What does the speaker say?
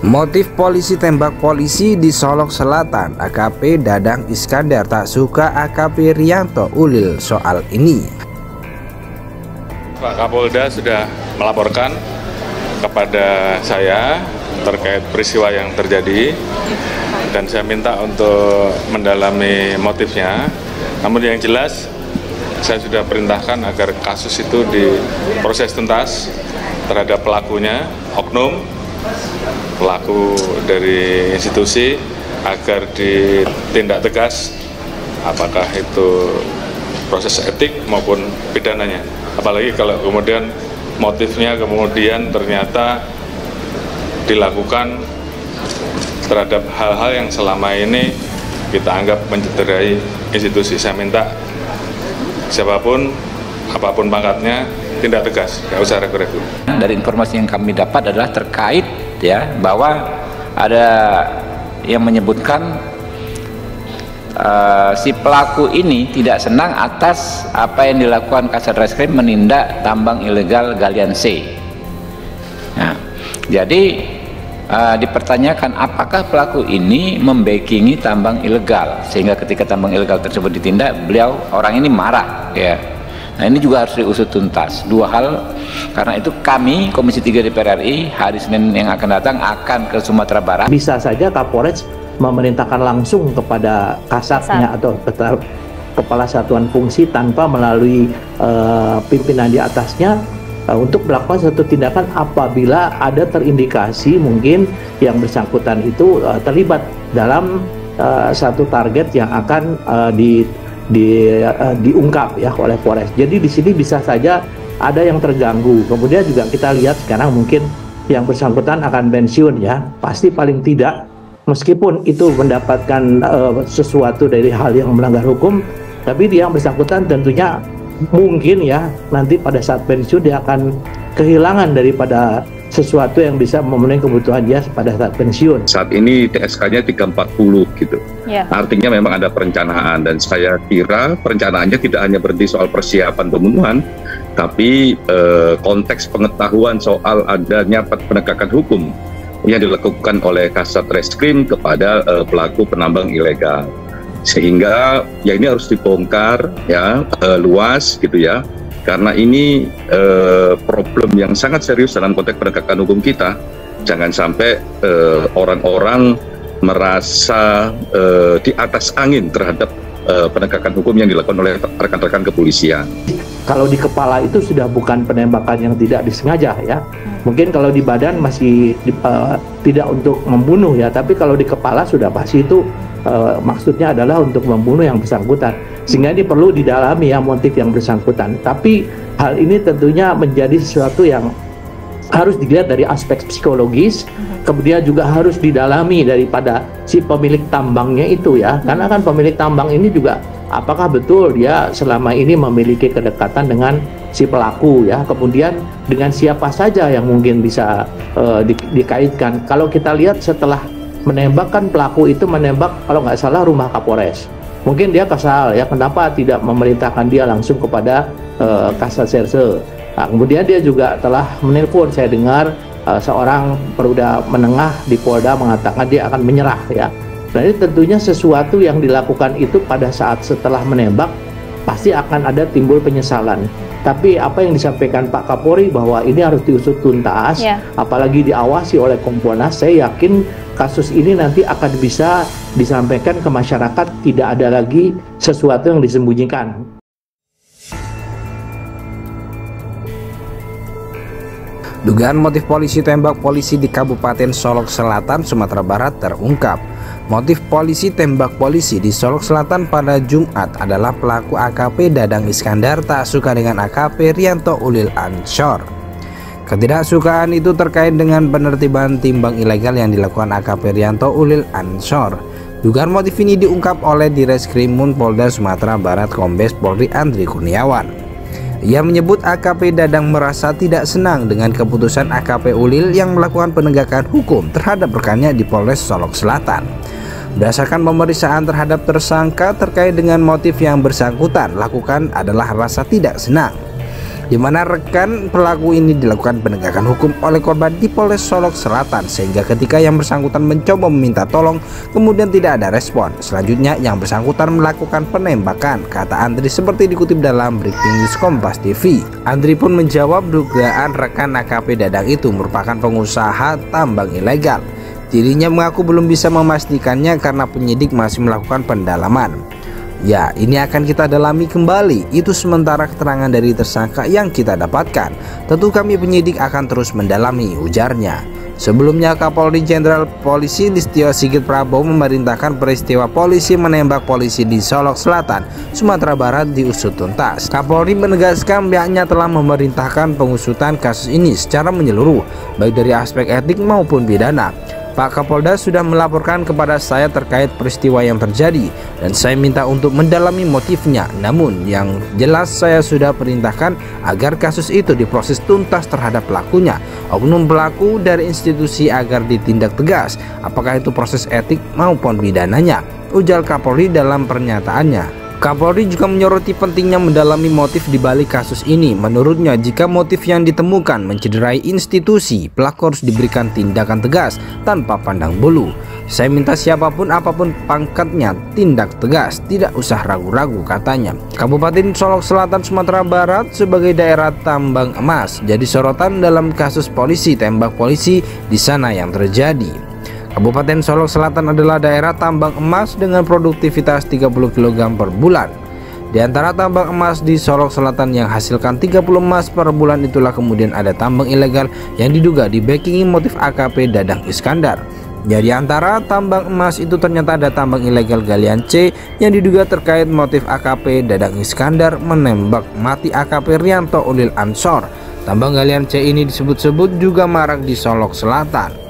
Motif polisi tembak polisi di Solok Selatan. AKP Dadang Iskandar tak suka AKP Rianto Ulil soal ini. Pak Kapolda sudah melaporkan kepada saya terkait peristiwa yang terjadi dan saya minta untuk mendalami motifnya. Namun yang jelas saya sudah perintahkan agar kasus itu diproses tuntas terhadap pelakunya, oknum pelaku dari institusi, agar ditindak tegas apakah itu proses etik maupun pidananya. Apalagi kalau kemudian motifnya kemudian ternyata dilakukan terhadap hal-hal yang selama ini kita anggap mencederai institusi. Saya minta siapapun, apapun pangkatnya, tindak tegas, nggak usah ragu-ragu. Dari informasi yang kami dapat adalah terkait ya bahwa ada yang menyebutkan si pelaku ini tidak senang atas apa yang dilakukan Kasat Reskrim menindak tambang ilegal galian C. Nah, jadi dipertanyakan apakah pelaku ini membackingi tambang ilegal sehingga ketika tambang ilegal tersebut ditindak orang ini marah ya. Nah, ini juga harus diusut tuntas. Dua hal, karena itu kami Komisi 3 DPR RI hari Senin yang akan datang akan ke Sumatera Barat. Bisa saja Kapolres memerintahkan langsung kepada kasatnya atau kepala satuan fungsi tanpa melalui pimpinan di atasnya untuk melakukan satu tindakan apabila ada terindikasi mungkin yang bersangkutan itu terlibat dalam satu target yang akan diungkap ya oleh Polres. Jadi di sini bisa saja ada yang terganggu. Kemudian juga kita lihat sekarang mungkin yang bersangkutan akan pensiun ya, pasti paling tidak meskipun itu mendapatkan sesuatu dari hal yang melanggar hukum, tapi dia yang bersangkutan tentunya mungkin ya nanti pada saat pensiun dia akan kehilangan daripada sesuatu yang bisa memenuhi kebutuhan dia pada saat pensiun. Saat ini TSK-nya 340 gitu. Ya. Artinya memang ada perencanaan dan saya kira perencanaannya tidak hanya berhenti soal persiapan pembunuhan, tapi konteks pengetahuan soal adanya penegakan hukum yang dilakukan oleh Kasat Reskrim kepada pelaku penambang ilegal. Sehingga ya ini harus dibongkar ya luas gitu ya. Karena ini problem yang sangat serius dalam konteks penegakan hukum kita. Jangan sampai orang-orang merasa di atas angin terhadap penegakan hukum yang dilakukan oleh rekan-rekan kepolisian. Kalau di kepala itu sudah bukan penembakan yang tidak disengaja ya. Mungkin kalau di badan masih tidak untuk membunuh ya, tapi kalau di kepala sudah pasti itu maksudnya adalah untuk membunuh yang bersangkutan. Sehingga ini perlu didalami ya motif yang bersangkutan. Tapi hal ini tentunya menjadi sesuatu yang harus dilihat dari aspek psikologis, kemudian juga harus didalami daripada si pemilik tambangnya itu ya. Karena kan pemilik tambang ini juga apakah betul dia selama ini memiliki kedekatan dengan si pelaku ya. Kemudian dengan siapa saja yang mungkin bisa dikaitkan. Kalau kita lihat setelah menembak kan pelaku itu menembak kalau nggak salah rumah Kapolres. Mungkin dia kesal ya, kenapa tidak memerintahkan dia langsung kepada Kasat Serse. Nah, kemudian dia juga telah menelpon, saya dengar seorang perwira menengah di Polda mengatakan dia akan menyerah ya. Nah, ini tentunya sesuatu yang dilakukan itu pada saat setelah menembak pasti akan ada timbul penyesalan. Tapi apa yang disampaikan Pak Kapolri bahwa ini harus diusut tuntas, apalagi diawasi oleh Kompolnas, saya yakin kasus ini nanti akan bisa disampaikan ke masyarakat, tidak ada lagi sesuatu yang disembunyikan. Dugaan motif polisi tembak polisi di Kabupaten Solok Selatan, Sumatera Barat terungkap. Motif polisi tembak polisi di Solok Selatan pada Jumat adalah pelaku AKP Dadang Iskandar tak suka dengan AKP Rianto Ulil Ansor. Ketidaksukaan itu terkait dengan penertiban timbang ilegal yang dilakukan AKP Rianto Ulil Ansor. Dugaan motif ini diungkap oleh Direskrimum Polda Sumatera Barat Kombes Polri Andri Kurniawan. Ia menyebut AKP Dadang merasa tidak senang dengan keputusan AKP Ulil yang melakukan penegakan hukum terhadap rekannya di Polres Solok Selatan. Berdasarkan pemeriksaan terhadap tersangka terkait dengan motif yang bersangkutan lakukan adalah rasa tidak senang. di mana rekan pelaku ini dilakukan penegakan hukum oleh korban di Polres Solok Selatan, sehingga ketika yang bersangkutan mencoba meminta tolong kemudian tidak ada respon. Selanjutnya yang bersangkutan melakukan penembakan, kata Andri seperti dikutip dalam Breaking News Kompas TV. Andri pun menjawab dugaan rekan AKP Dadang itu merupakan pengusaha tambang ilegal. Dirinya mengaku belum bisa memastikannya karena penyidik masih melakukan pendalaman. Ya, ini akan kita dalami kembali. Itu sementara keterangan dari tersangka yang kita dapatkan. Tentu kami penyidik akan terus mendalami, ujarnya. Sebelumnya Kapolri Jenderal Polisi Listio Sigit Prabowo memerintahkan peristiwa polisi menembak polisi di Solok Selatan, Sumatera Barat diusut tuntas. Kapolri menegaskan pihaknya telah memerintahkan pengusutan kasus ini secara menyeluruh, baik dari aspek etik maupun pidana. Pak Kapolda sudah melaporkan kepada saya terkait peristiwa yang terjadi dan saya minta untuk mendalami motifnya. Namun yang jelas saya sudah perintahkan agar kasus itu diproses tuntas terhadap pelakunya. Oknum pelaku dari institusi agar ditindak tegas, apakah itu proses etik maupun pidananya, ujar Kapolri dalam pernyataannya. Kapolri juga menyoroti pentingnya mendalami motif di balik kasus ini. Menurutnya, jika motif yang ditemukan mencederai institusi, pelaku harus diberikan tindakan tegas tanpa pandang bulu. Saya minta siapapun apapun pangkatnya tindak tegas, tidak usah ragu-ragu, katanya. Kabupaten Solok Selatan Sumatera Barat sebagai daerah tambang emas jadi sorotan dalam kasus polisi tembak polisi di sana yang terjadi. Kabupaten Solok Selatan adalah daerah tambang emas dengan produktivitas 30 kg per bulan. Di antara tambang emas di Solok Selatan yang hasilkan 30 emas per bulan itulah kemudian ada tambang ilegal yang diduga dibackingi motif AKP Dadang Iskandar. Jadi antara tambang emas itu ternyata ada tambang ilegal galian C yang diduga terkait motif AKP Dadang Iskandar menembak mati AKP Rianto Ulil Ansor. Tambang galian C ini disebut-sebut juga marak di Solok Selatan.